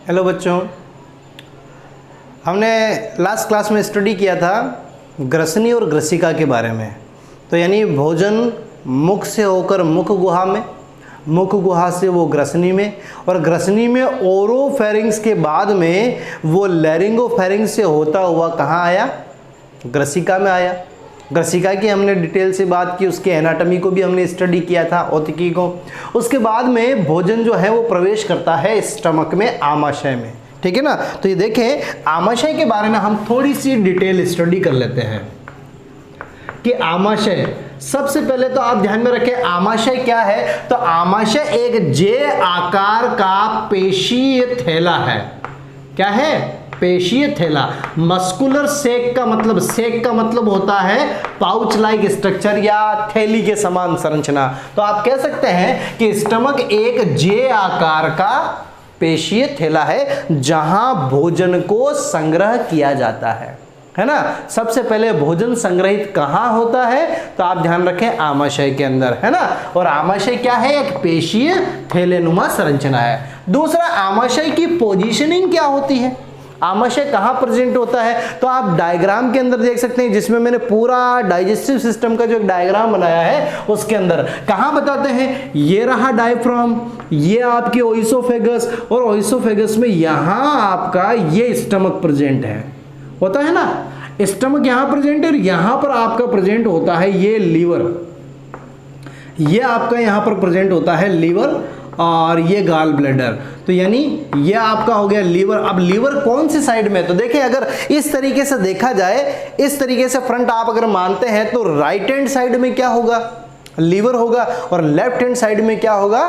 Hello बच्चों, हमने last class में स्टडी किया था ग्रसनी और ग्रसिका के बारे में। तो यानी भोजन मुख से होकर मुख गुहा में, मुख गुहा से वो ग्रसनी में, और ग्रसनी में ओरोफेरिंग्स के बाद में वो लैरिंगोफेरिंग्स से होता हुआ कहाँ आया? ग्रसिका में आया। ग्रसिका की हमने डिटेल से बात की, उसके एनाटॉमी को भी हमने स्टडी किया था, औतिकी को। उसके बाद में भोजन जो है वो प्रवेश करता है स्टमक में, आमाशय में, ठीक है ना। तो ये देखें, आमाशय के बारे में हम थोड़ी सी डिटेल स्टडी कर लेते हैं कि आमाशय, सबसे पहले तो आप ध्यान में रखें आमाशय क्या है। तो आमाशय एक जे आकार का पेशीय थैला है। क्या है? पेशीय थैला। मस्कुलर सेक का मतलब होता है पाउच लाइक स्ट्रक्चर या थैली के समान संरचना। तो आप कह सकते हैं कि स्टमक एक जे आकार का पेशीय थैला है जहां भोजन को संग्रह किया जाता है ना। सबसे पहले भोजन संग्रहित कहां होता है? तो आप ध्यान रखें आमाशय के अंदर, है ना। और आमाशय क्या है? एक पेशीय थैलेनुमा संरचना है। दूसरा, आमाशय की पोजीशनिंग क्या होती है? आमाशय कहाँ प्रेजेंट होता है? तो आप डायग्राम के अंदर देख सकते हैं, जिसमें मैंने पूरा डाइजेस्टिव सिस्टम का जो एक डायग्राम बनाया है उसके अंदर कहाँ बताते हैं, ये रहा डायफ्राम, ये आपके ओइसोफेगस, और ओइसोफेगस में यहाँ आपका ये स्टमक प्रेजेंट है, होता है ना। स्टमक यहाँ प्रेजेंट है, और यहाँ पर आपका प्रेजेंट होता है ये लीवर, ये आपका यहाँ पर प्रेजेंट होता है लीवर, और ये गाल ब्लैडर। तो यानी ये आपका हो गया लीवर। अब लीवर कौन सी साइड में है? तो देखिए, अगर इस तरीके से देखा जाए, इस तरीके से फ्रंट आप अगर मानते हैं, तो राइट हैंड साइड में क्या होगा? लीवर होगा, और लेफ्ट हैंड साइड में क्या होगा?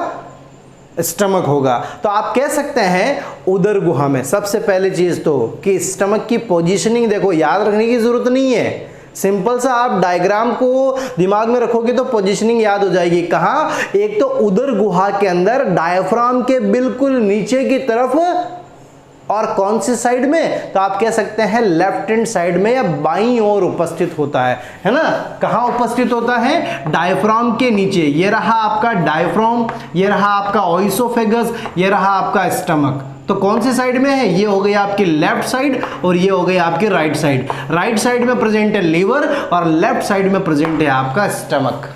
स्टमक होगा। तो आप कह सकते हैं उदर गुहा में। सबसे पहले चीज तो कि स्टमक की पोजीशनिंग देखो, याद रखने की जरूरत नहीं है, सिंपल सा आप डायग्राम को दिमाग में रखोगे तो पोजीशनिंग याद हो जाएगी। कहाँ? एक तो उदर गुहा के अंदर डायफ्राम के बिल्कुल नीचे की तरफ, और कौन सी साइड में? तो आप कह सकते हैं लेफ्ट हैंड साइड में या बाईं ओर उपस्थित होता है ना। कहाँ उपस्थित होता है? डायफ्राम के नीचे। ये रहा आपका डायफ्राम, ये रहा आपका ओइसोफेगस, ये रहा आपका स्टमक। तो कौन सी साइड में है? ये हो गई आपकी लेफ्ट साइड, और ये हो गई आपकी राइट साइड। राइट साइड में प्रेजेंट है लीवर, और लेफ्ट साइड में प्रेजेंट है आपका स्टमक,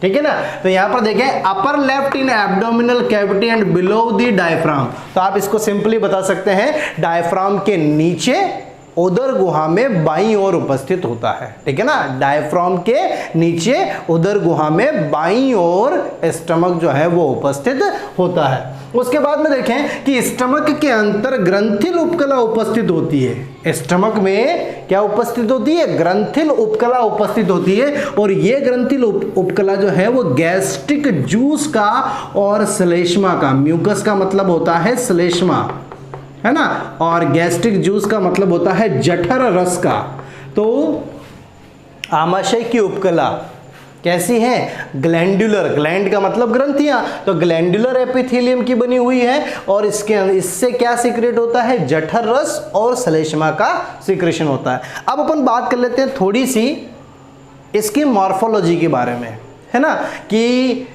ठीक है ना। तो यहां पर देखें, upper left in abdominal cavity and below the diaphragm. तो आप इसको सिंपली बता सकते हैं डायफ्राम के नीचे उदर गुहा में बाईं ओर उपस्थित होता है, ठीक है ना। डायफ्राम के नीचे उदर गुहा में बाईं ओर स्टमक जो है वो उपस्थित होता है। उसके बाद में देखें कि स्टमक के अंतर ग्रंथिल उपकला उपस्थित होती है। स्टमक में क्या उपस्थित होती है? ग्रंथिल उपकला उपस्थित होती है, और ये ग्रंथिल उपकला जो है वो गैस्ट्रिक जूस का और श्लेष्मा का, म्यूकस का मतलब होता है श्लेष्मा, है ना, और गैस्ट्रिक जूस का मतलब होता है जठर रस का। तो आमाशय की उपकला कैसी है? ग्लैंडुलर, ग्लैंड का मतलब ग्रंथियां, तो ग्लैंडुलर एपिथेलियम की बनी हुई है, और इससे क्या सीक्रेट होता है? जठर रस और श्लेष्मा का सीक्रेशन होता है। अब अपन बात कर लेते हैं थोड़ी सी इसकी मॉर्फोलॉजी के बारे में, है ना, कि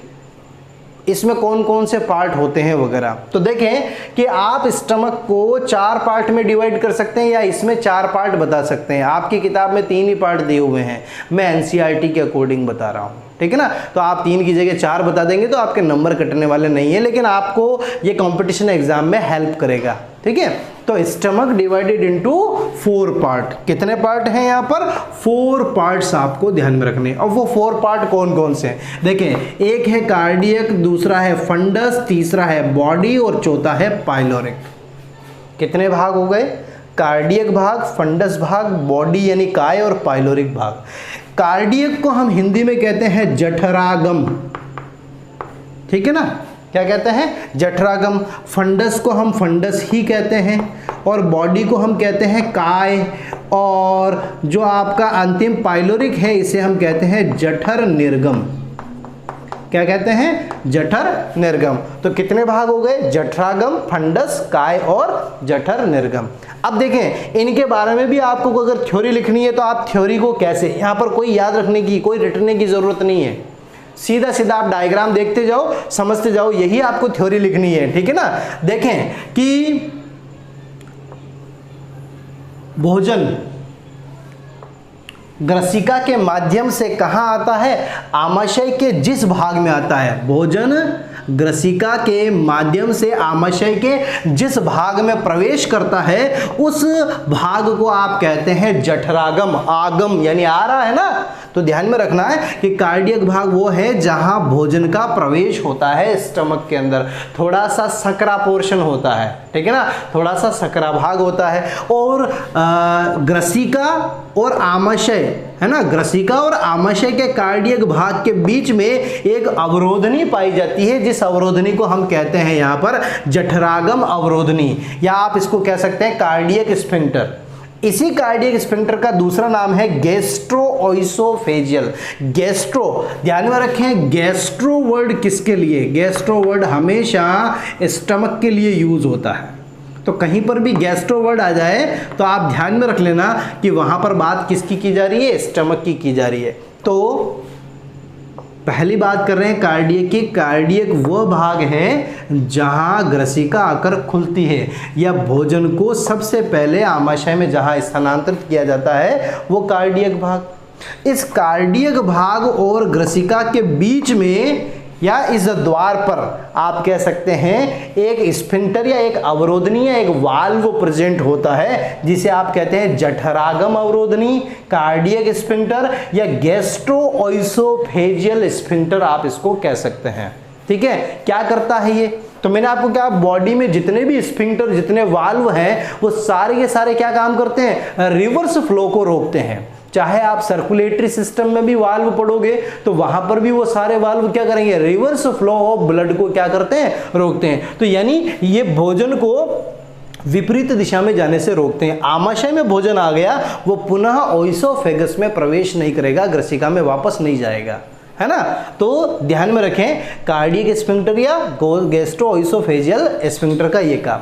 इसमें कौन कौन से पार्ट होते हैं वगैरह। तो देखें कि आप स्टमक को 4 पार्ट में डिवाइड कर सकते हैं, या इसमें 4 पार्ट बता सकते हैं। आपकी किताब में 3 ही पार्ट दिए हुए हैं, मैं एनसीईआरटी के अकॉर्डिंग बता रहा हूँ, ठीक है ना। तो आप 3 की जगह 4 बता देंगे तो आपके नंबर कटने वाले नहीं है, लेकिन आपको ये कंपटीशन एग्जाम में हेल्प करेगा, ठीक है। तो स्टमक डिवाइडेड इनटू 4 पार्ट। कितने पार्ट हैं यहाँ पर? 4 पार्ट्स आपको ध्यान में रखने। और वो 4 पार्ट कौन कौन से हैं? देखें, एक है कार्डियक, दूसरा है फंडस, तीसरा है बॉडी, और चौथा है पाइलोरिक। कितने भाग हो गए? कार्डियक भाग, फंडस भाग, बॉडी यानी काय, और पाइलोरिक भाग। कार्डियक को हम हिंदी में कहते हैं जठरागम, ठीक है ना, क्या कहते हैं, जठरागम। फंडस को हम फंडस ही कहते हैं, और बॉडी को हम कहते हैं काय, और जो आपका अंतिम पाइलोरिक है इसे हम कहते हैं जठर निर्गम। क्या कहते हैं, जठर निर्गम। तो कितने भाग हो गए, जठरागम, फंडस, काय और जठर निर्गम। अब देखें इनके बारे में भी आपको अगर थ्योरी लिखनी है तो आप थ्योरी को कैसे, यहाँ पर कोई याद रखने की, कोई रटने की जरूरत नहीं है, सीधा सीधा आप डायग्राम देखते जाओ, समझते जाओ, यही आपको थ्योरी लिखनी है, ठीक है ना। देखें कि भोजन ग्रसिका के माध्यम से कहां आता है, आमाशय के जिस भाग में आता है, भोजन ग्रसिका के माध्यम से आमाशय के जिस भाग में प्रवेश करता है उस भाग को आप कहते हैं जठरागम। आगम यानी आ रहा है ना, तो ध्यान में रखना है कि कार्डियक भाग वो है जहां भोजन का प्रवेश होता है स्टमक के अंदर, थोड़ा सा सकरा पोर्शन होता है, ठीक है ना, थोड़ा सा सकरा भाग होता है। और ग्रसिका और आमाशय है ना, ग्रसिका और आमाशय के कार्डियक भाग के बीच में एक अवरोधनी पाई जाती है, जिस अवरोधनी को हम कहते हैं यहाँ पर जठरागम अवरोधनी, या आप इसको कह सकते हैं कार्डियक स्फिंक्टर। इसी कार्डियक स्फिंक्टर का दूसरा नाम है गैस्ट्रोओइसोफेजियल। गैस्ट्रो, ध्यान में रखें, गैस्ट्रो वर्ड किसके लिए, गैस्ट्रो वर्ड हमेशा स्टमक के लिए यूज होता है। तो कहीं पर भी गैस्ट्रो वर्ड आ जाए तो आप ध्यान में रख लेना कि वहां पर बात किसकी की जा रही है, स्टमक की जा रही है। तो पहली बात कर रहे हैं कार्डियक की, कार्डियक वो भाग है जहां ग्रसिका आकर खुलती है, या भोजन को सबसे पहले आमाशय में जहां स्थानांतरित किया जाता है वो कार्डियक भाग। इस कार्डियक भाग और ग्रसिका के बीच में या इस द्वार पर आप कह सकते हैं एक स्फिंक्टर या एक अवरोधनी या एक वाल्व प्रेजेंट होता है, जिसे आप कहते हैं जठरागम अवरोधनी, कार्डियक स्फिंक्टर या गैस्ट्रोओइसोफेजियल स्फिंक्टर आप इसको कह सकते हैं, ठीक है। क्या करता है ये, तो मैंने आपको क्या, बॉडी में जितने भी स्फिंक्टर, जितने वाल्व हैं वो सारे के सारे क्या काम करते हैं, रिवर्स फ्लो को रोकते हैं। चाहे आप सर्कुलेटरी सिस्टम में भी वाल्व पढ़ोगे तो वहां पर भी वो सारे वाल्व क्या करेंगे, रिवर्स फ्लो ऑफ ब्लड को क्या करते हैं, रोकते हैं। तो यानी ये भोजन को विपरीत दिशा में जाने से रोकते हैं। आमाशय में भोजन आ गया वो पुनः ओइसोफेगस में प्रवेश नहीं करेगा, ग्रसिका में वापस नहीं जाएगा, है ना। तो ध्यान में रखें कार्डियक स्फिंक्टर या गैस्ट्रोओइसोफेजियल स्फिंक्टर का ये काम।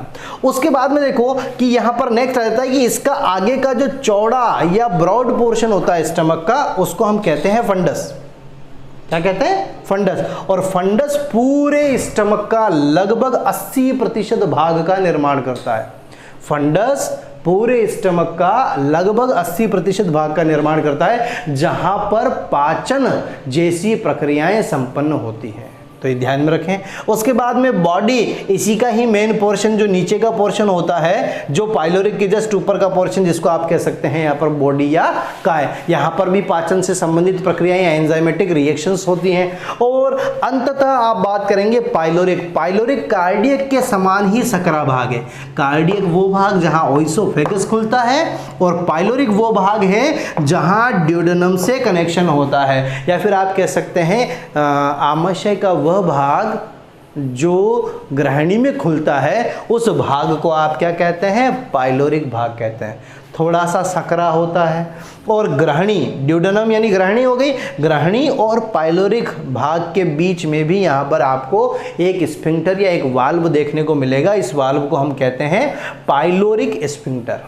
उसके बाद में देखो कि यहां पर नेक्स्ट आ जाता है कि इसका आगे का जो चौड़ा या ब्रॉड पोर्शन होता है स्टमक का, उसको हम कहते हैं फंडस। क्या कहते हैं, फंडस। और फंडस पूरे स्टमक का लगभग 80% भाग का निर्माण करता है। फंडस पूरे स्टमक का लगभग 80% भाग का निर्माण करता है, जहां पर पाचन जैसी प्रक्रियाएं संपन्न होती हैं। तो ये ध्यान में रखें। उसके बाद में बॉडी, इसी का ही मेन पोर्शन जो नीचे का पोर्शन होता है, जो पाइलोरिक के जस्ट ऊपर का पोर्शन, जिसको आप कह सकते हैं यहाँ पर बॉडी या काय, यहाँ पर भी पाचन से संबंधित प्रक्रियाएं, एंजाइमेटिक रिएक्शंस होती हैं। और अंततः आप बात करेंगे पाइलोरिक। पाइलोरिक कार्डियक के समान ही सकरा भाग है। कार्डियक वो भाग जहां ओइसोफेगस खुलता है, और पाइलोरिक वो भाग है जहां ड्यूडेनम से कनेक्शन होता है, या फिर आप कह सकते हैं आमाशय का वह भाग जो ग्रहणी में खुलता है, उस भाग को आप क्या कहते हैं, पाइलोरिक भाग कहते हैं। थोड़ा सा सकरा होता है। और ग्रहणी, ड्यूडेनम यानी ग्रहणी हो गई, ग्रहणी और पाइलोरिक भाग के बीच में भी यहाँ पर आपको एक स्फिंक्टर या एक वाल्व देखने को मिलेगा। इस वाल्व को हम कहते हैं पाइलोरिक स्फिंक्टर।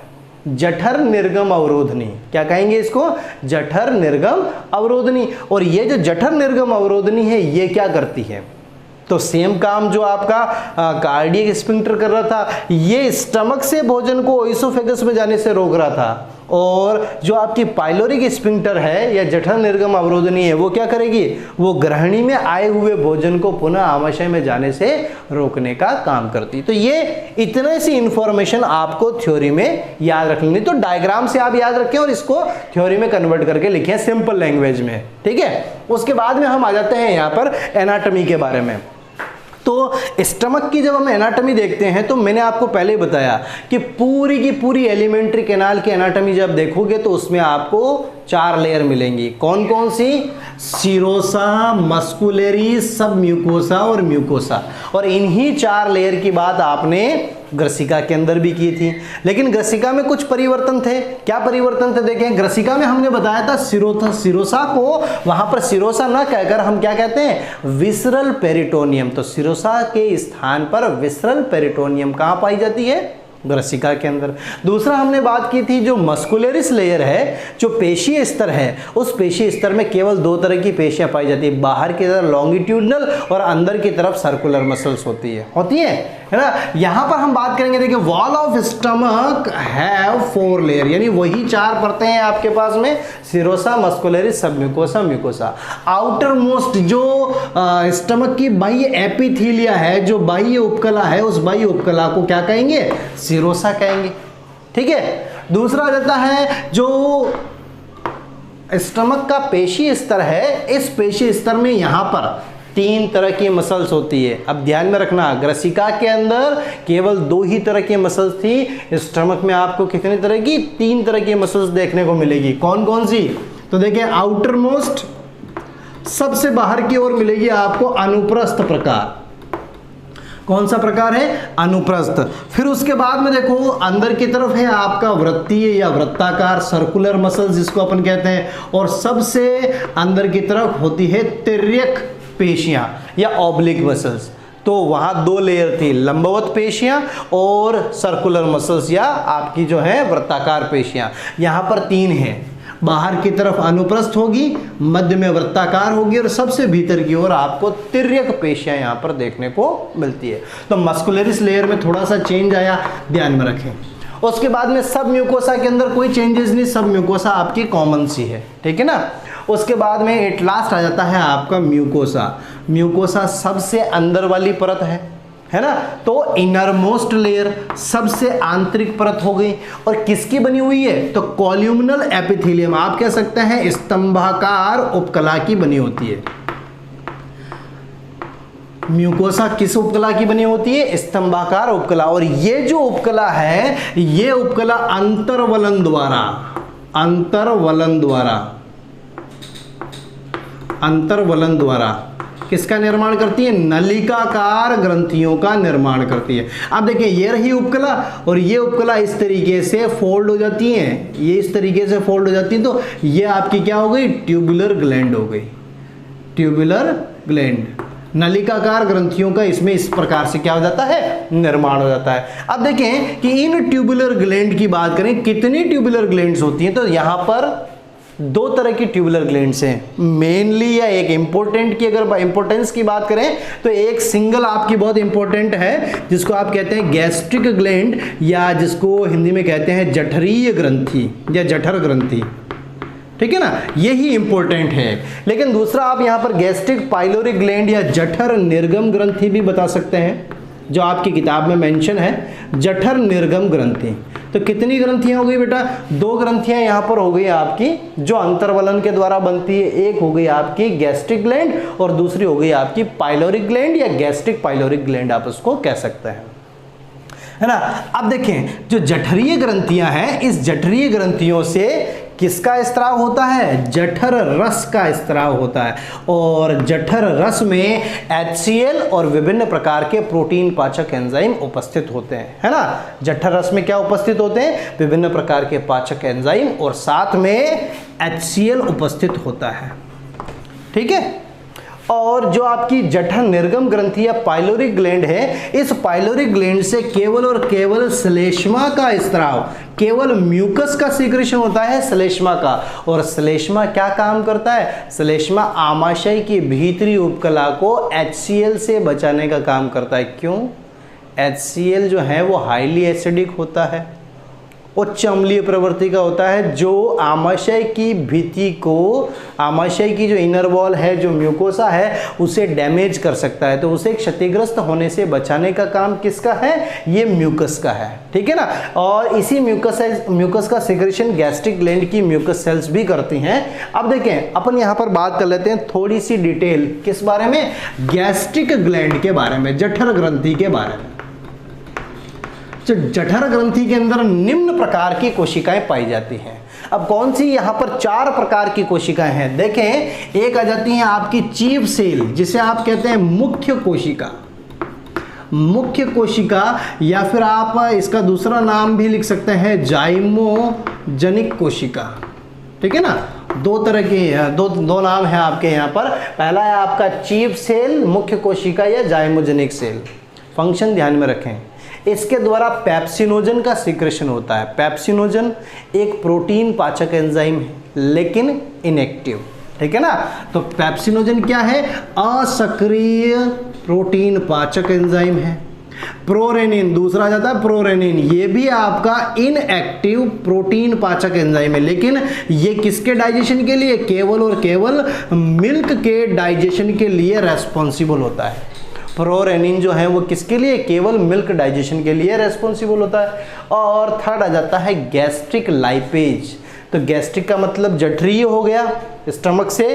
जठर निर्गम अवरोधनी, क्या कहेंगे इसको, जठर निर्गम अवरोधनी। और ये जो जठर निर्गम अवरोधनी है ये क्या करती है, तो सेम काम जो आपका कार्डियक स्फिंक्टर कर रहा था, ये स्टमक से भोजन को ओइसोफेगस में जाने से रोक रहा था। और जो आपकी पाइलोरिक स्फिंक्टर है या जठर निर्गम अवरोधनी है, वो क्या करेगी, वो ग्रहणी में आए हुए भोजन को पुनः आमाशय में जाने से रोकने का काम करती। तो ये इतने सी इंफॉर्मेशन आपको थ्योरी में याद रख लेनी। तो डायग्राम से आप याद रखें और इसको थ्योरी में कन्वर्ट करके लिखें सिंपल लैंग्वेज में, ठीक है। उसके बाद में हम आ जाते हैं यहाँ पर एनाटॉमी के बारे में। तो तो स्टमक की जब हम एनाटॉमी देखते हैं तो मैंने आपको पहले बताया कि पूरी की पूरी एलिमेंट्री कैनाल की एनाटॉमी जब देखोगे तो उसमें आपको 4 लेयर मिलेंगी। कौन कौन सी? सीरोसा, मस्कुलरिस, सब म्यूकोसा और म्यूकोसा। और इन्हीं 4 लेयर की बात आपने ग्रसिका के अंदर भी की थी। लेकिन ग्रसिका में कुछ परिवर्तन थे। क्या परिवर्तन थे? देखें, ग्रसिका में हमने बताया था सिरोसा को वहां पर सिरोसा ना कहकर हम क्या कहते हैं? Visceral peritoneum. तो सिरोसा के स्थान पर विसरल पेरिटोनियम कहां पाई जाती है? ग्रसिका के अंदर। दूसरा हमने बात की थी जो मस्कुलरिस लेयर है, जो पेशीय स्तर है, उस पेशीय स्तर में केवल 2 तरह की पेशियां पाई जाती है। बाहर की तरफ लॉन्गिट्यूडनल और अंदर की तरफ सर्कुलर मसल्स होती है ना। यहां पर हम बात करेंगे, देखिए wall of stomach have 4 layer, यानी वही 4 परतें हैं आपके पास में, सिरोसा, मस्कुलरिस, सब म्यूकोसा, म्यूकोसा। आउटर मोस्ट जो स्टमक की बाह्य एपिथीलिया है, जो बाह्य उपकला है, उस बाह्य उपकला को क्या कहेंगे? सिरोसा कहेंगे। ठीक है। दूसरा रहता है जो स्टमक का पेशी स्तर है, इस पेशी स्तर में यहां पर 3 तरह की मसल्स होती है। अब ध्यान में रखना, ग्रसिका के अंदर केवल 2 ही तरह की मसल्स थी, स्टमक में आपको कितने तरह की? 3 तरह की मसल्स देखने को मिलेगी। कौन कौन सी? तो देखिए, आउटर मोस्ट सबसे बाहर की ओर मिलेगी आपको अनुप्रस्थ प्रकार। कौन सा प्रकार है? अनुप्रस्थ। फिर उसके बाद में देखो अंदर की तरफ है आपका वृत्तीय या वृत्ताकार सर्कुलर मसल्स जिसको अपन कहते हैं, और सबसे अंदर की तरफ होती है तिर्यक पेशियां या ऑब्लिक मसल्स। तो वहां 2 लेयर थी, लंबवत पेशियां और सर्कुलर मसल्स या आपकी जो है वृत्ताकार पेशियां। यहां पर 3 है। बाहर की तरफ अनुप्रस्थ होगी, मध्य में वृत्ताकार होगी और सबसे भीतर की ओर आपको तिर्यक पेशियां यहां पर देखने को मिलती है। तो मस्कुलरिस लेयर में थोड़ा सा चेंज आया, ध्यान में रखें। उसके बाद में सब म्यूकोसा के अंदर कोई चेंजेस नहीं, सब म्यूकोसा आपकी कॉमन सी है। ठीक है ना। उसके बाद में एट लास्ट आ जाता है आपका म्यूकोसा। म्यूकोसा सबसे अंदर वाली परत है ना। तो इनर मोस्ट लेयर सबसे आंतरिक परत हो गई, और किसकी बनी हुई है? तो कॉल्यूमिनल एपिथेलियम, आप कह सकते हैं स्तंभाकार उपकला की बनी होती है। म्यूकोसा किस उपकला की बनी होती है? स्तंभाकार उपकला। और ये जो उपकला है, ये उपकला अंतर्वलन द्वारा किसका निर्माण करती है? नलिकाकार ग्रंथियों का निर्माण करती है। अब देखिए, ये रही उपकला, और ये उपकला इस तरीके से फोल्ड हो जाती हैं, ये इस तरीके से फोल्ड हो जाती है। तो ये आपकी क्या हो गई? ट्यूबुलर ग्लैंड हो गई। ट्यूबुलर ग्लैंड, नलिकाकार ग्रंथियों का इसमें इस प्रकार से क्या हो जाता है? निर्माण हो जाता है। अब देखें कि इन ट्यूबुलर ग्लैंड की बात करें, कितनी ट्यूबुलर ग्लैंड्स होती हैं? तो यहां पर 2 तरह की ट्यूबुलर ग्लैंड्स हैं मेनली, या एक इंपॉर्टेंट की अगर इंपॉर्टेंस की बात करें तो एक सिंगल आपकी बहुत इंपॉर्टेंट है, जिसको आप कहते हैं गैस्ट्रिक ग्लैंड, या जिसको हिंदी में कहते हैं जठरीय ग्रंथि या जठर ग्रंथि। ठीक है ना, यही इंपॉर्टेंट है। लेकिन दूसरा आप यहां पर गैस्ट्रिक पाइलोरिक ग्लैंड या जठर निर्गम ग्रंथि भी बता सकते हैं, जो आपकी किताब में मेंशन है, जठर निर्गम ग्रंथि। तो कितनी ग्रंथियां हो गई बेटा? 2 ग्रंथियां यहां पर हो गई आपकी जो अंतर्वलन के द्वारा बनती है। एक हो गई आपकी गैस्ट्रिक ग्लैंड और दूसरी हो गई आपकी पाइलोरिक ग्लैंड या गैस्ट्रिक पाइलोरिक ग्लैंड आप उसको कह सकते हैं, है ना। अब देखें, जो जठरीय ग्रंथियां हैं, इस जठरीय ग्रंथियों से किसका स्त्राव होता है? जठर रस का स्त्राव होता है। और जठर रस में HCl और विभिन्न प्रकार के प्रोटीन पाचक एंजाइम उपस्थित होते हैं, है ना। जठर रस में क्या उपस्थित होते हैं? विभिन्न प्रकार के पाचक एंजाइम, और साथ में HCl उपस्थित होता है। ठीक है। और जो आपकी जठर निर्गम ग्रंथि या पाइलोरिक ग्लैंड है, इस पाइलोरिक ग्लैंड से केवल और केवल श्लेष्मा का स्त्राव, केवल म्यूकस का सीक्रेशन होता है श्लेष्मा का। और श्लेष्मा क्या काम करता है? श्लेष्मा आमाशय की भीतरी उपकला को HCl से बचाने का काम करता है। क्यों? HCl जो है वो हाईली एसिडिक होता है, उच्च अम्लीय प्रवृत्ति का होता है, जो आमाशय की भित्ति को, आमाशय की जो इनर वॉल है, जो म्यूकोसा है, उसे डैमेज कर सकता है। तो उसे क्षतिग्रस्त होने से बचाने का काम किसका है? ये म्यूकस का है, ठीक है ना। और इसी म्यूकस का सिक्रेशन गैस्ट्रिक ग्लैंड की म्यूकस सेल्स भी करती हैं। अब देखें, अपन यहाँ पर बात कर लेते हैं थोड़ी सी डिटेल किस बारे में? गैस्ट्रिक ग्लैंड के बारे में, जठर ग्रंथि के बारे में। जठर ग्रंथि के अंदर निम्न प्रकार की कोशिकाएं पाई जाती हैं। अब कौन सी? यहां पर 4 प्रकार की कोशिकाएं हैं। देखें, एक आ जाती है आपकी चीफ सेल, जिसे आप कहते हैं मुख्य कोशिका, मुख्य कोशिका, या फिर आप इसका दूसरा नाम भी लिख सकते हैं जाइमोजेनिक कोशिका, ठीक है ना। दो तरह की दो नाम है आपके यहाँ पर। पहला है आपका चीफ सेल, मुख्य कोशिका, या जाइमोजेनिक सेल। फंक्शन ध्यान में रखें, इसके द्वारा पेप्सिनोजन का सिक्रेशन होता है। पेप्सिनोजन एक प्रोटीन पाचक एंजाइम है, लेकिन इनएक्टिव, ठीक है ना। तो पेप्सिनोजन क्या है? असक्रिय प्रोटीन पाचक एंजाइम है। प्रोरेनिन दूसरा आ जाता है प्रोरेनिन, ये भी आपका इनएक्टिव प्रोटीन पाचक एंजाइम है, लेकिन ये किसके डाइजेशन के लिए? केवल और केवल मिल्क के डाइजेशन के लिए रेस्पॉन्सिबल होता है। प्रोरेनिन जो है वो किसके लिए? केवल मिल्क डाइजेशन के लिए रेस्पॉन्सिबल होता है। और थर्ड आ जाता है गैस्ट्रिक लाइपेज। तो गैस्ट्रिक का मतलब जठरीय हो गया, स्टमक से,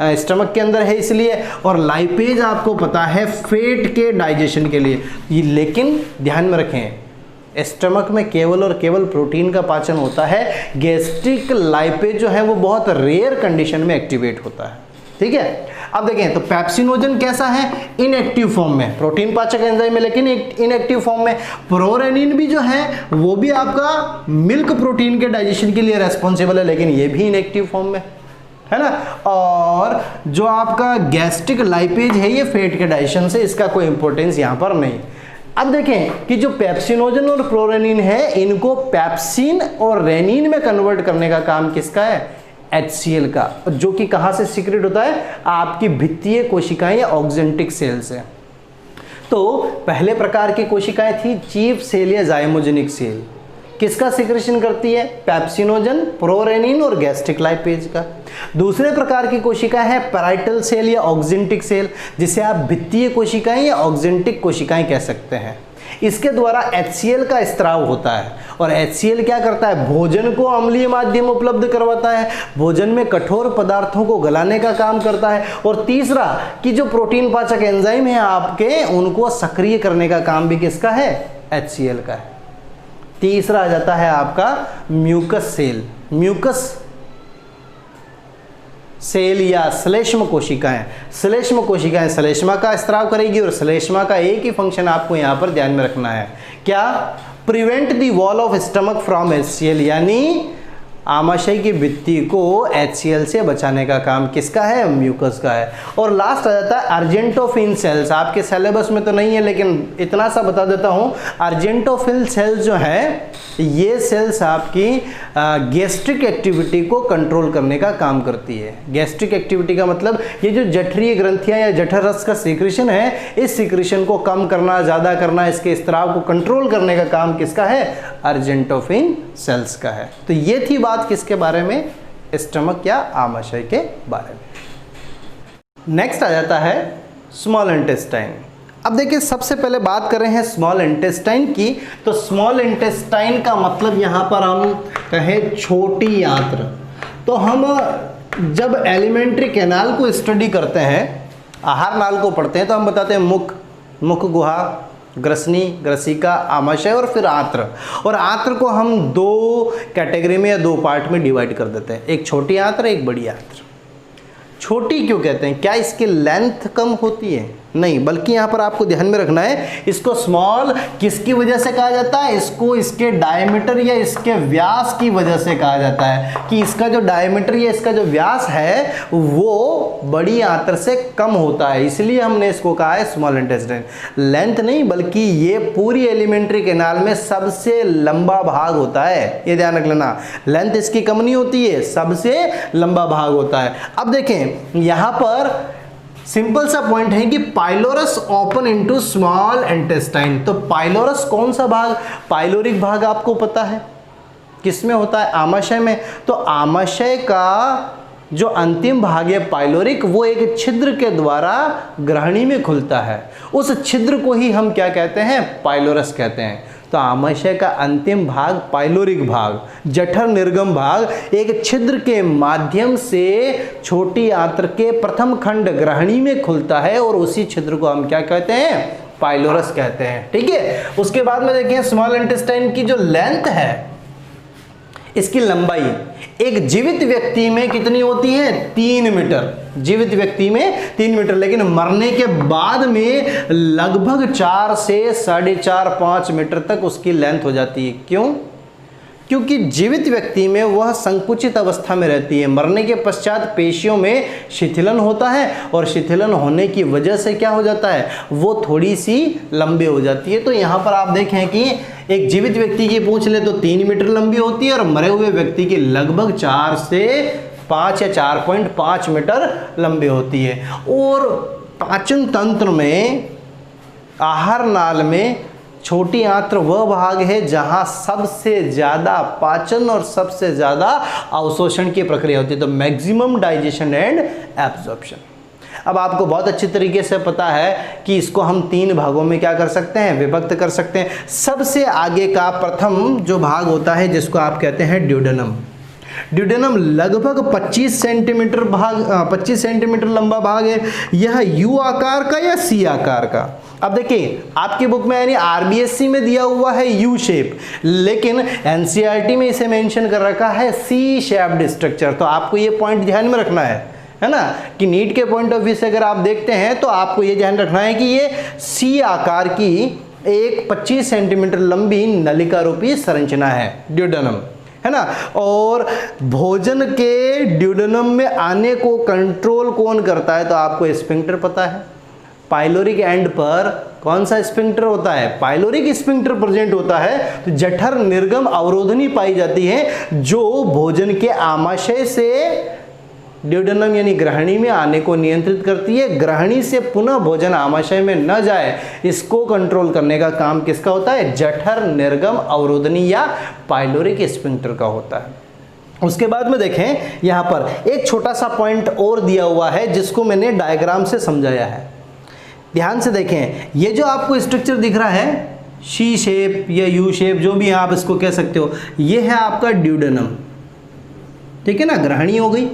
स्टमक के अंदर है इसलिए। और लाइपेज आपको पता है फैट के डाइजेशन के लिए। लेकिन ध्यान में रखें, स्टमक में केवल और केवल प्रोटीन का पाचन होता है। गैस्ट्रिक लाइपेज जो है वो बहुत रेयर कंडीशन में एक्टिवेट होता है, ठीक है। अब देखें, तो पेप्सिनोजन कैसा है? इनएक्टिव फॉर्म में, प्रोटीन पाचक एंजाइम है लेकिन इनएक्टिव फॉर्म में। प्रोरेनिन भी जो है वो भी आपका मिल्क प्रोटीन के डाइजेशन के लिए रेस्पॉन्सिबल है, लेकिन ये भी इनएक्टिव फॉर्म में है ना। और जो आपका गैस्ट्रिक लाइपेज है ये फैट के डाइजेशन से, इसका कोई इंपॉर्टेंस यहाँ पर नहीं। अब देखें कि जो पेप्सिनोजन और प्रोरेनिन है, इनको पेप्सिन और रेनिन में कन्वर्ट करने का काम किसका है? HCl का, जो कि कहां से सीक्रेट होता है? आपकी भित्तीय कोशिकाएं या ऑक्जेंटिक सेल से। तो पहले प्रकार की कोशिकाएं थी चीफ सेल या जाइमोजेनिक सेल, किसका सिक्रेशन करती है? पेप्सिनोजन, प्रोरेनिन और गैस्ट्रिक लाइपेज का। दूसरे प्रकार की कोशिकाएं है पैराइटल सेल या ऑक्जेंटिक सेल, जिसे आप भित्तीय कोशिकाएं या ऑक्जेंटिक कोशिकाएं कह सकते हैं। इसके द्वारा HCl का स्त्राव होता है। और HCl क्या करता है? भोजन को अम्लीय माध्यम उपलब्ध करवाता है, भोजन में कठोर पदार्थों को गलाने का काम करता है। और तीसरा कि जो प्रोटीन पाचक एंजाइम है आपके, उनको सक्रिय करने का काम भी किसका है? HCl का है। तीसरा आ जाता है आपका म्यूकस सेल। म्यूकस सेल या श्लेष्म कोशिकाएं, श्लेष्म कोशिकाएं श्लेष्मा का स्त्राव करेगी। और श्लेष्मा का एक ही फंक्शन आपको यहां पर ध्यान में रखना है, क्या? Prevent the wall of stomach from HCl, यानी आमाशय की भित्ति को HCl से बचाने का काम किसका है? म्यूकस का है। और लास्ट आ जाता है अर्जेंटोफिन सेल्स। आपके सिलेबस में तो नहीं है, लेकिन इतना सा बता देता हूं, अर्जेंटोफिन सेल्स जो है ये सेल्स आपकी गैस्ट्रिक एक्टिविटी को कंट्रोल करने का काम करती है। गैस्ट्रिक एक्टिविटी का मतलब ये जो जठरीय ग्रंथियां या जठर रस का सीक्रेशन है, इस सीक्रेशन को कम करना, ज़्यादा करना, इसके स्त्राव को कंट्रोल करने का काम किसका है? अर्जेंटोफिन सेल्स का है। तो ये थी बात किसके बारे में? स्टमक या आमाशय के बारे में। नेक्स्ट आ जाता है स्मॉल इंटेस्टाइन। अब देखिए, सबसे पहले बात कर रहे हैं स्मॉल इंटेस्टाइन की। तो स्मॉल इंटेस्टाइन का मतलब यहाँ पर हम कहें छोटी आंत्र। तो हम जब एलिमेंट्री कैनाल को स्टडी करते हैं, आहार नाल को पढ़ते हैं, तो हम बताते हैं मुख, मुख गुहा, ग्रसनी, ग्रसिका, आमाशय और फिर आंत्र। और आंत्र को हम 2 कैटेगरी में या 2 पार्ट में डिवाइड कर देते हैं, एक छोटी आंत्र, एक बड़ी आंत्र। छोटी क्यों कहते हैं? क्या इसकी लेंथ कम होती है? नहीं, बल्कि यहाँ पर आपको ध्यान में रखना है, इसको स्मॉल किसकी वजह से कहा जाता है? इसको इसके डायमीटर या इसके व्यास की वजह से कहा जाता है कि इसका जो डायमीटर या इसका जो व्यास है वो बड़ी आंत्र से कम होता है, इसलिए हमने इसको कहा है स्मॉल इंटेस्टाइन। लेंथ नहीं, बल्कि ये पूरी एलिमेंट्री कैनाल में सबसे लंबा भाग होता है, ये ध्यान रख लेना। लेंथ इसकी कम नहीं होती है, सबसे लंबा भाग होता है। अब देखें यहाँ पर सिंपल सा पॉइंट है कि pylorus open into small intestine. तो पाइलोरस कौन सा भाग? पाइलोरिक भाग आपको पता है, किस में होता है? आमाशय में। तो आमाशय का जो अंतिम भाग है पाइलोरिक, वो एक छिद्र के द्वारा ग्रहणी में खुलता है। उस छिद्र को ही हम क्या कहते हैं? पाइलोरस कहते हैं। तो आमाशय का अंतिम भाग पाइलोरिक भाग, जठर निर्गम भाग, एक छिद्र के माध्यम से छोटी आंत्र के प्रथम खंड ग्रहणी में खुलता है और उसी छिद्र को हम क्या कहते हैं? पाइलोरस कहते हैं। ठीक है। उसके बाद में देखिए स्मॉल इंटेस्टाइन की जो लेंथ है, इसकी लंबाई एक जीवित व्यक्ति में कितनी होती है? 3 मीटर। जीवित व्यक्ति में 3 मीटर, लेकिन मरने के बाद में लगभग 4 से 4.5-5 मीटर तक उसकी लेंथ हो जाती है। क्यों? क्योंकि जीवित व्यक्ति में वह संकुचित अवस्था में रहती है। मरने के पश्चात पेशियों में शिथिलन होता है और शिथिलन होने की वजह से क्या हो जाता है? वो थोड़ी सी लंबी हो जाती है। तो यहाँ पर आप देखें कि एक जीवित व्यक्ति की पूंछ ले तो 3 मीटर लंबी होती है और मरे हुए व्यक्ति की लगभग 4 से 5 या 4.5 मीटर लंबी होती है। और पाचन तंत्र में, आहार नाल में छोटी आंत्र वह भाग है जहां सबसे ज्यादा पाचन और सबसे ज्यादा अवशोषण की प्रक्रिया होती है। तो मैक्सिमम डाइजेशन एंड एब्जॉर्प्शन। अब आपको बहुत अच्छी तरीके से पता है कि इसको हम 3 भागों में क्या कर सकते हैं? विभक्त कर सकते हैं। सबसे आगे का प्रथम जो भाग होता है जिसको आप कहते हैं ड्यूडेनम। ड्यूडेनम लगभग 25 सेंटीमीटर लंबा भाग है। यह यू आकार का या सी आकार का? अब देखिए आपकी बुक में यानी आरबीएससी में दिया हुआ है यू शेप, लेकिन एनसीईआरटी में इसे मेंशन कर रखा है सी शेप्ड स्ट्रक्चर। तो आपको ये पॉइंट ध्यान में रखना है ना, कि नीट के पॉइंट ऑफ व्यू से अगर आप देखते हैं तो आपको ये ध्यान रखना है कि ये सी आकार की एक 25 सेंटीमीटर लंबी नलिका रूपी संरचना है ड्यूडेनम, है ना। और भोजन के ड्यूडेनम में आने को कंट्रोल कौन करता है? तो आपको स्फिंक्टर पता है। पाइलोरिक एंड पर कौन सा स्फिंक्टर होता है? पाइलोरिक स्फिंक्टर प्रेजेंट होता है। तो जठर निर्गम अवरोधनी पाई जाती है जो भोजन के आमाशय से ड्यूडेनम यानी ग्रहणी में आने को नियंत्रित करती है। ग्रहणी से पुनः भोजन आमाशय में न जाए, इसको कंट्रोल करने का काम किसका होता है? जठर निर्गम अवरोधनी या पाइलोरिक स्फिंक्टर का होता है। उसके बाद में देखें यहाँ पर एक छोटा सा पॉइंट और दिया हुआ है जिसको मैंने डायग्राम से समझाया है। ध्यान से देखें, ये जो आपको स्ट्रक्चर दिख रहा है सी शेप या यू शेप, जो भी आप इसको कह सकते हो, ये है आपका ड्यूडेनम। ठीक है ना, ग्रहणी हो गई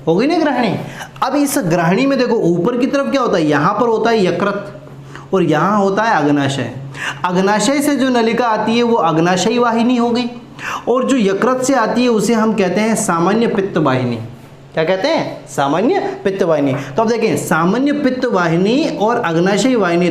ना ग्रहणी। अब इस ग्रहणी में देखो ऊपर की तरफ क्या होता है? यहाँ पर होता है यकृत और यहाँ होता है अग्नाशय। अग्नाशय से जो नलिका आती है वो अग्नाशयी वाहिनी हो गई, और जो यकृत से आती है उसे हम कहते हैं सामान्य पित्त वाहिनी। क्या कहते हैं? सामान्य पित्त वाहिनी। तो अब देखें, सामान्य पित्त वाहिनी और अग्नाशयी वाहिनी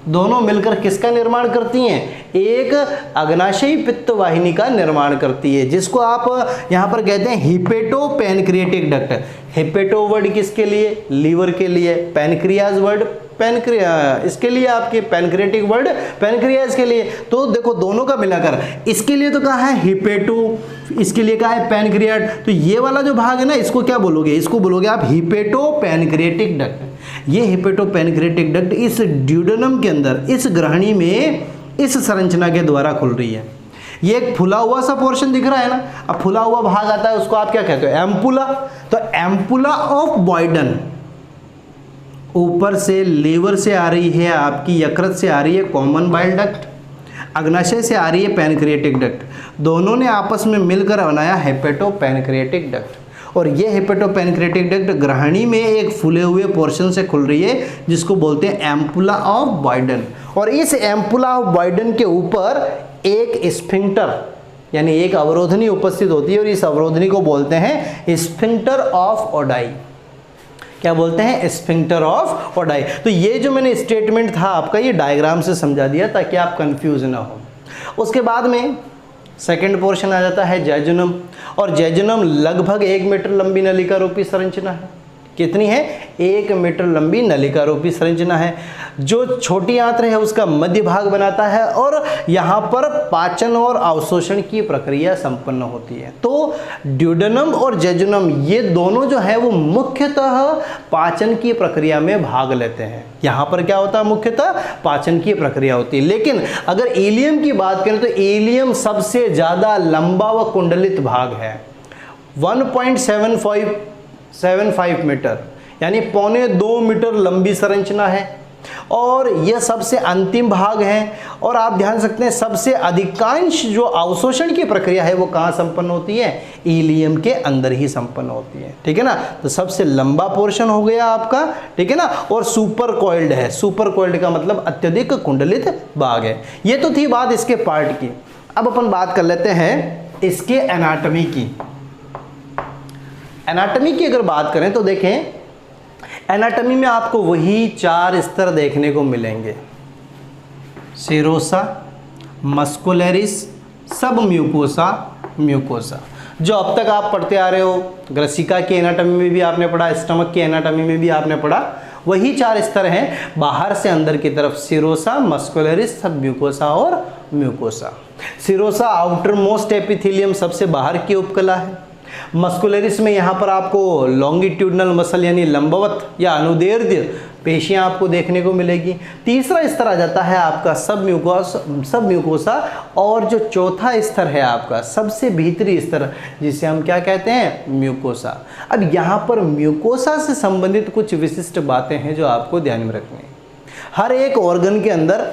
दोनों मिलकर किसका निर्माण करती हैं? एक अग्नाशयी पित्त वाहिनी का निर्माण करती है, जिसको आप यहाँ पर कहते हैं hepato pancreatic duct. Hepato word किसके लिए? लीवर के लिए। पैनक्रियाज वर्ड इसके लिए, आपके पैनक्रियाटिक वर्ड पैनक्रियाज के लिए। तो देखो दोनों का मिलाकर, इसके लिए तो कहा है हिपेटो, इसके लिए कहा है पैनक्रियाट। तो ये वाला जो भाग है ना, इसको क्या बोलोगे? इसको बोलोगे आप हिपेटो पैनक्रियाटिक डक्ट। ये हिपेटो पैनक्रियाटिक डक्ट इस ड्यूडेनम के अंदर, इस ग्रहणी में, इस संरचना के द्वारा खुल रही है। ये एक फुला हुआ सा पोर्शन दिख रहा है ना, अब फुला हुआ भाग आता है उसको आप क्या कहते हो? एम्पुला। तो एम्पुला ऑफ बॉयडन ऊपर से लीवर से आ रही है, आपकी यकृत से आ रही है कॉमन बाइल डक्ट, अग्नाशय से आ रही है पैनक्रियाटिक डक्ट। दोनों ने आपस में मिलकर बनाया हेपेटो पैनक्रियाटिक डक्ट। और ये हेपेटो पैनक्रियाटिक डक्ट ग्रहणी में एक फूले हुए पोर्शन से खुल रही है जिसको बोलते हैं एम्पुला ऑफ बॉयडन। और इस एम्पुला ऑफ बॉयडन के ऊपर एक स्फिंक्टर यानी एक अवरोधनी उपस्थित होती है, और इस अवरोधनी को बोलते हैं स्फिंक्टर ऑफ ओडाई। क्या बोलते हैं? Sphincter of Oddi. तो ये जो मैंने स्टेटमेंट था आपका, ये डायग्राम से समझा दिया ताकि आप कंफ्यूज ना हो। उसके बाद में सेकंड पोर्शन आ जाता है जैजुनम, और जैजुनम लगभग 1 मीटर लंबी नलिका रूपी संरचना है। कितनी है? 1 मीटर लंबी नलिका रूपी संरचना है। जो छोटी आंत्र है उसका मध्य भाग बनाता है और यहाँ पर पाचन और अवशोषण की प्रक्रिया संपन्न होती है। तो ड्यूडेनम और जेजुनम ये दोनों जो है वो मुख्यतः पाचन की प्रक्रिया में भाग लेते हैं। यहाँ पर क्या होता है? मुख्यतः पाचन की प्रक्रिया होती है। लेकिन अगर इलियम की बात करें तो इलियम सबसे ज़्यादा लंबा व कुंडलित भाग है, 1.75 मीटर यानी 1.25 मीटर लंबी संरचना है और यह सबसे अंतिम भाग है। और आप ध्यान सकते हैं सबसे अधिकांश जो अवशोषण की प्रक्रिया है वो कहाँ संपन्न होती है? इलियम के अंदर ही संपन्न होती है। ठीक है ना? तो सबसे लंबा पोर्शन हो गया आपका, ठीक है ना? और सुपर कॉइल्ड है। सुपर कॉइल्ड का मतलब अत्यधिक कुंडलित भाग है। ये तो थी बात इसके पार्ट की। अब अपन बात कर लेते हैं इसके एनाटॉमी की। एनाटॉमी की अगर बात करें तो देखें, एनाटॉमी में आपको वही 4 स्तर देखने को मिलेंगे: सीरोसा, मस्कुलरिस, सब म्यूकोसा, म्यूकोसा। जो अब तक आप पढ़ते आ रहे हो, ग्रसिका की एनाटॉमी में भी आपने पढ़ा, स्टमक की एनाटॉमी में भी आपने पढ़ा, वही 4 स्तर हैं बाहर से अंदर की तरफ: सीरोसा, मस्कुलरिस, सब म्यूकोसा और mucosa. Serosa outer most epithelium, सबसे बाहर की उपकला है। मस्कुलरिस में यहाँ पर आपको लॉन्गिट्यूडनल मसल यानी लंबवत या अनुदैर्ध्य पेशियाँ आपको देखने को मिलेगी। तीसरा स्तर आ जाता है आपका सब म्यूकोसा और जो चौथा स्तर है आपका सबसे भीतरी स्तर, जिसे हम क्या कहते हैं? म्यूकोसा। अब यहाँ पर म्यूकोसा से संबंधित कुछ विशिष्ट बातें हैं जो आपको ध्यान में रखनी है। हर एक ऑर्गन के अंदर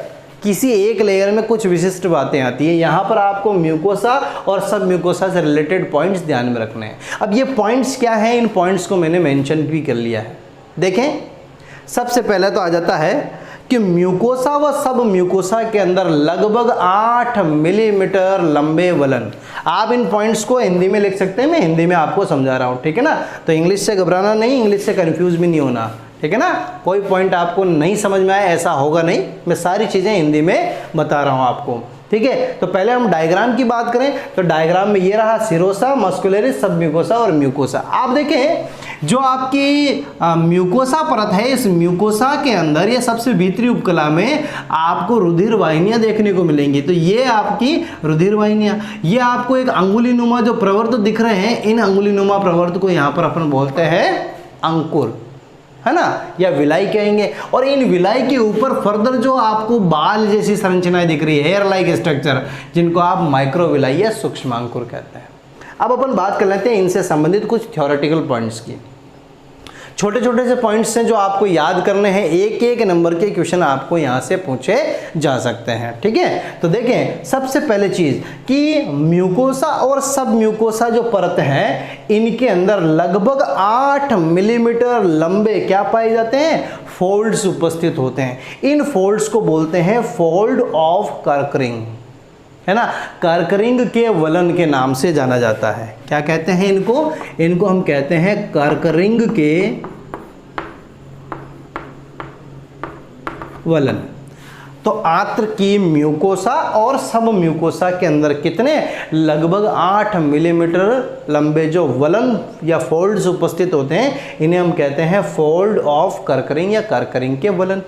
किसी एक लेयर में कुछ विशिष्ट बातें आती है। यहाँ पर आपको म्यूकोसा और सब म्यूकोसा से रिलेटेड पॉइंट्स ध्यान में रखने हैं। अब ये पॉइंट्स क्या हैं? इन पॉइंट्स को मैंने मेंशन भी कर लिया है। देखें, सबसे पहले तो आ जाता है कि म्यूकोसा व सब म्यूकोसा के अंदर लगभग 8 मिलीमीटर लंबे वलन। आप इन पॉइंट्स को हिंदी में लिख सकते हैं, मैं हिंदी में आपको समझा रहा हूँ, ठीक है ना? तो इंग्लिश से घबराना नहीं, इंग्लिश से कंफ्यूज भी नहीं होना, ठीक है ना? कोई पॉइंट आपको नहीं समझ में आया ऐसा होगा नहीं, मैं सारी चीज़ें हिंदी में बता रहा हूँ आपको, ठीक है? तो पहले हम डायग्राम की बात करें तो डायग्राम में ये रहा सीरोसा, मस्कुलरिस, सब म्यूकोसा और म्यूकोसा। आप देखें जो आपकी म्यूकोसा परत है, इस म्यूकोसा के अंदर ये सबसे भीतरी उपकला में आपको रुधिर वाहिनियाँ देखने को मिलेंगी। तो ये आपकी रुधिर वाहिनियाँ, ये आपको एक अंगुलीनुमा जो प्रवर्त दिख रहे हैं, इन अंगुलीनुमा प्रवर्त को यहाँ पर अपन बोलते हैं अंकुर, है ना, या विलाई कहेंगे। और इन विलाई के ऊपर फर्दर जो आपको बाल जैसी संरचनाएं दिख रही है, हेयर लाइक स्ट्रक्चर, जिनको आप माइक्रोविलाई या सूक्ष्मांकुर कहते हैं। अब अपन बात कर लेते हैं इनसे संबंधित कुछ थ्योरेटिकल पॉइंट्स की। छोटे छोटे से पॉइंट्स हैं जो आपको याद करने हैं, एक एक नंबर के क्वेश्चन आपको यहाँ से पूछे जा सकते हैं, ठीक है? तो देखें, सबसे पहले चीज कि म्यूकोसा और सब म्यूकोसा जो परत है, इनके अंदर लगभग 8 मिलीमीटर लंबे क्या पाए जाते हैं? फोल्ड्स उपस्थित होते हैं। इन फोल्ड्स को बोलते हैं फोल्ड ऑफ कर्करिंग, है ना? कर्करिंग के वलन के नाम से जाना जाता है। क्या कहते हैं इनको? इनको हम कहते हैं कर्करिंग के वलन। तो आंत्र की म्यूकोसा और सब म्यूकोसा के अंदर कितने? लगभग 8 मिलीमीटर लंबे जो वलन या फोल्ड्स उपस्थित होते हैं, इन्हें हम कहते हैं फोल्ड ऑफ कर्करिंग या कर्करिंग के वलन।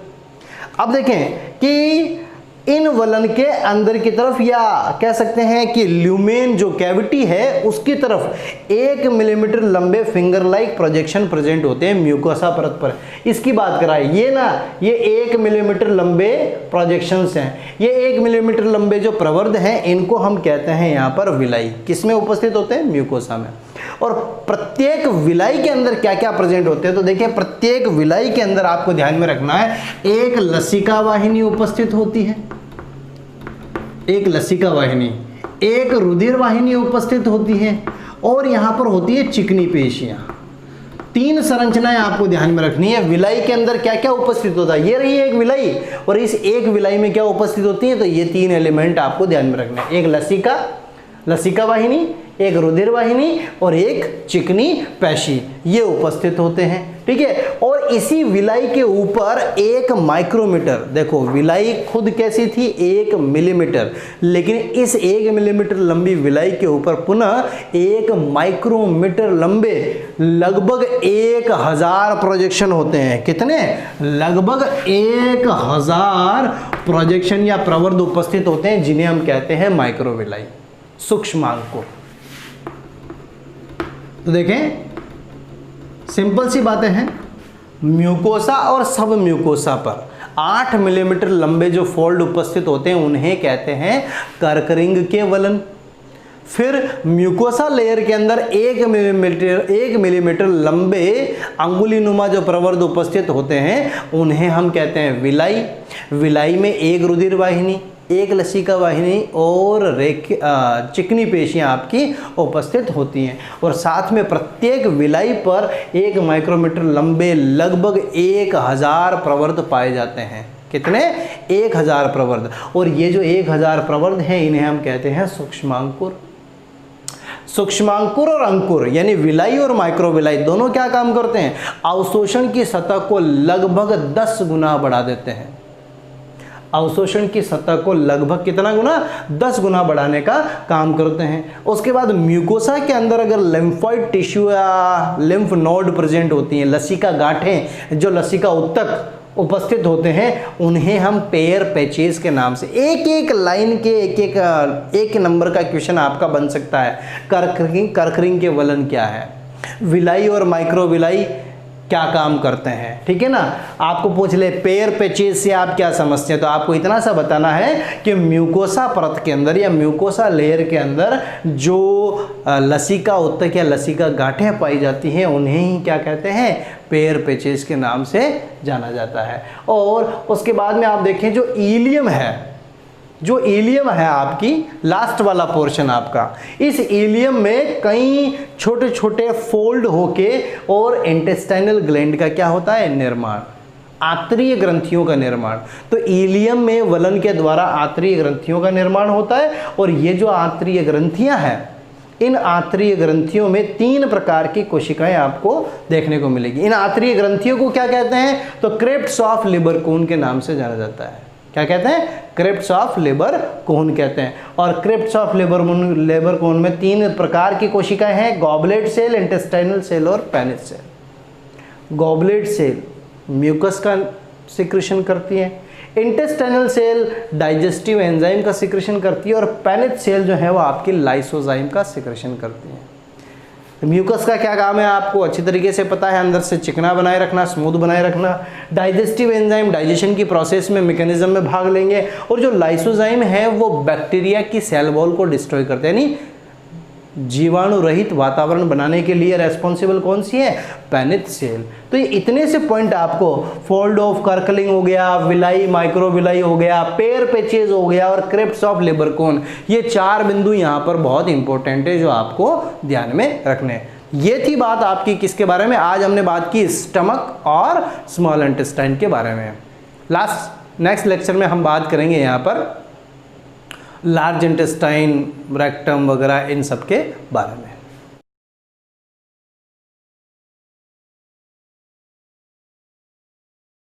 अब देखें कि इन वलन के अंदर की तरफ, या कह सकते हैं कि ल्यूमेन जो कैविटी है उसकी तरफ 1 मिलीमीटर लंबे फिंगर लाइक प्रोजेक्शन प्रेजेंट होते हैं म्यूकोसा परत पर। इसकी बात कराएं, ये 1 मिलीमीटर लंबे प्रोजेक्शंस हैं। ये 1 मिलीमीटर लंबे जो प्रवर्ध हैं, इनको हम कहते हैं यहाँ पर विलाई। किसमें उपस्थित होते हैं? म्यूकोसा में। और प्रत्येक विलाई के अंदर क्या क्या प्रेजेंट होते हैं? तो देखिए, प्रत्येक विलाई के अंदर आपको ध्यान में रखना है, एक लसिका वाहिनी उपस्थित होती है, एक लसिका वाहिनी, एक रुधिर वाहिनी उपस्थित होती है, और यहां पर होती है चिकनी पेशियां। 3 संरचनाएं आपको ध्यान में रखनी है। विलाई के अंदर क्या क्या उपस्थित होता है? ये रही एक विलाई, और इस एक विलाई में क्या उपस्थित होती है? तो ये 3 एलिमेंट आपको ध्यान में रखना है। एक लसिका वाहिनी, एक रुधिर वाहिनी और एक चिकनी पेशी, ये उपस्थित होते हैं। ठीक है, और इसी विलाई के ऊपर एक माइक्रोमीटर, देखो विलाई खुद कैसी थी 1 मिलीमीटर, लेकिन इस 1 मिलीमीटर लंबी विलाई के ऊपर पुनः 1 माइक्रोमीटर लंबे लगभग 1000 प्रोजेक्शन होते हैं। कितने? लगभग 1000 प्रोजेक्शन या प्रवर्ध उपस्थित होते हैं, जिन्हें हम कहते हैं माइक्रोविलाई, सूक्ष्मांकुर। तो देखें, सिंपल सी बातें हैं। म्यूकोसा और सब म्यूकोसा पर 8 मिलीमीटर लंबे जो फोल्ड उपस्थित होते हैं उन्हें कहते हैं कर्करिंग के वलन। फिर म्यूकोसा लेयर के अंदर 1 मिलीमीटर लंबे अंगुलीनुमा जो प्रवर्ध उपस्थित होते हैं उन्हें हम कहते हैं विलाई। विलाई में एक रुधिर वाहिनी, एक लसिका वाहिनी और चिकनी पेशियां आपकी उपस्थित होती हैं, और साथ में प्रत्येक विलाई पर 1 माइक्रोमीटर लंबे लगभग 1000 प्रवर्ध पाए जाते हैं। कितने? 1000 प्रवर्ध। और ये जो 1000 प्रवर्ध हैं इन्हें हम कहते हैं सूक्ष्मांकुर। सूक्ष्मांकुर और अंकुर यानी विलाई और माइक्रोविलाई दोनों क्या काम करते हैं? अवशोषण की सतह को लगभग 10 गुना बढ़ा देते हैं। अवशोषण की सतह को लगभग कितना गुना? 10 गुना बढ़ाने का काम करते हैं। उसके बाद म्यूकोसा के अंदर अगर लिम्फोइड टिश्यू या लिम्फ नोड प्रेजेंट होती हैं, लसिका गांठें जो लसिका उत्तक उपस्थित होते हैं, उन्हें हम पेयर पैचेस के नाम से, एक एक लाइन के एक नंबर का क्वेश्चन आपका बन सकता है। कर्करिंग के वलन क्या है, विलाई और माइक्रोविलाई क्या काम करते हैं, ठीक है ना। आपको पूछ ले पेयर पैचेस से आप क्या समझते हैं, तो आपको इतना सा बताना है कि म्यूकोसा परत के अंदर या म्यूकोसा लेयर के अंदर जो लसिका उत्तक या लसिका गांठें पाई जाती हैं उन्हें ही क्या कहते हैं? पेयर पैचेस के नाम से जाना जाता है। और उसके बाद में आप देखें जो इलियम है, जो इलियम है आपकी लास्ट वाला पोर्शन आपका, इस इलियम में कई छोटे छोटे फोल्ड होके और इंटेस्टाइनल ग्लैंड का क्या होता है? निर्माण, आंतरीय ग्रंथियों का निर्माण। तो इलियम में वलन के द्वारा आंतरीय ग्रंथियों का निर्माण होता है, और ये जो आंतरीय ग्रंथियां हैं, इन आंतरीय ग्रंथियों में 3 प्रकार की कोशिकाएं आपको देखने को मिलेगी। इन आंतरीय ग्रंथियों को क्या कहते हैं? तो क्रिप्ट्स ऑफ लिबर कोन के नाम से जाना जाता है। क्या कहते हैं? क्रिप्ट्स ऑफ लिबर कोन कहते हैं। और क्रिप्ट्स ऑफ लिबर कोन में 3 प्रकार की कोशिकाएं हैं, गॉबलेट सेल, इंटेस्टाइनल सेल और Paneth cell. Goblet cell mucus का सिक्रेशन करती है, इंटेस्टाइनल सेल डाइजेस्टिव एंजाइम का सिक्रेशन करती है, और पेनिस सेल जो है वो आपकी लाइसोजाइम का सिक्रेशन करती है। म्यूकस का क्या काम है आपको अच्छी तरीके से पता है, अंदर से चिकना बनाए रखना, स्मूथ बनाए रखना। डाइजेस्टिव एंजाइम डाइजेशन की प्रोसेस में मैकेनिज्म में भाग लेंगे, और जो लाइसोजाइम है वो बैक्टीरिया की सेल वॉल को डिस्ट्रॉय करते हैं, यानी जीवाणु रहित वातावरण बनाने के लिए रेस्पॉन्सिबल कौन सी है? Paneth cell. तो ये इतने से पॉइंट आपको, फोल्ड ऑफ कर्कलिंग हो गया, विलाई माइक्रोविलाई हो गया, पेयर पैचेज हो गया, और क्रिप्ट्स ऑफ लिबर कोन, ये 4 बिंदु यहाँ पर बहुत इंपॉर्टेंट है जो आपको ध्यान में रखने हैं। ये थी बात आपकी किसके बारे में? आज हमने बात की स्टमक और स्मॉल इंटेस्टाइन के बारे में। नेक्स्ट लेक्चर में हम बात करेंगे यहाँ पर लार्ज इंटेस्टाइन, रेक्टम वगैरह इन सब के बारे में।